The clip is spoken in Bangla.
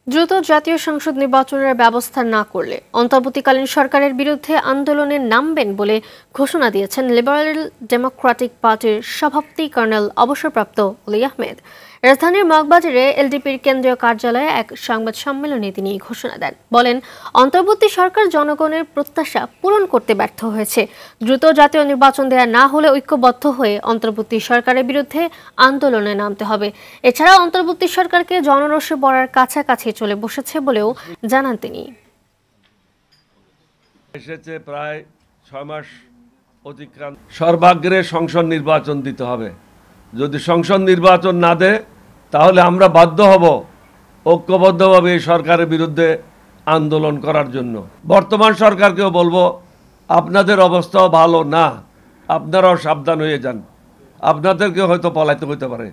দ্রুত জাতীয় সংসদ নির্বাচনের ব্যবস্থা না করলে অন্তর্বর্তীকালীন সরকারের বিরুদ্ধে আন্দোলনে নামবেন বলে ঘোষণা দিয়েছেন লিবারেল ডেমোক্রেটিক পার্টির সভাপতি কর্নেল অবসরপ্রাপ্ত অলি আহমেদ। রাজধানীর মগবাজারে এলডিপির কেন্দ্রীয় কার্যালয়ে এক সংবাদ সম্মেলনে তিনি এই ঘোষণা দেন। বলেন, অন্তর্বর্তী সরকার জনগণের প্রত্যাশা পূরণ করতে ব্যর্থ হয়েছে। দ্রুত জাতীয় নির্বাচন দেয়া না হলে ঐক্যবদ্ধ হয়ে অন্তর্বর্তী সরকারের বিরুদ্ধে আন্দোলনে নামতে হবে। এছাড়া অন্তর্বর্তী সরকারকে জনরোষে পড়ার কাছাকাছি চলে বসেছে বলেও জানান তিনি। এসেছে প্রায় 6 মাস অতিক্রান্ত, সর্বাগ্রে সংসদ নির্বাচন দিতে হবে। যদি সংসদ নির্বাচন না দেয় তাহলে আমরা বাধ্য হব ঐক্যবদ্ধভাবে এই সরকারের বিরুদ্ধে আন্দোলন করার জন্য। বর্তমান সরকারকেও বলবো, আপনাদের অবস্থাও ভালো না, আপনারাও সাবধান হয়ে যান, আপনাদেরকে হয়তো পলাইতে হতে পারে।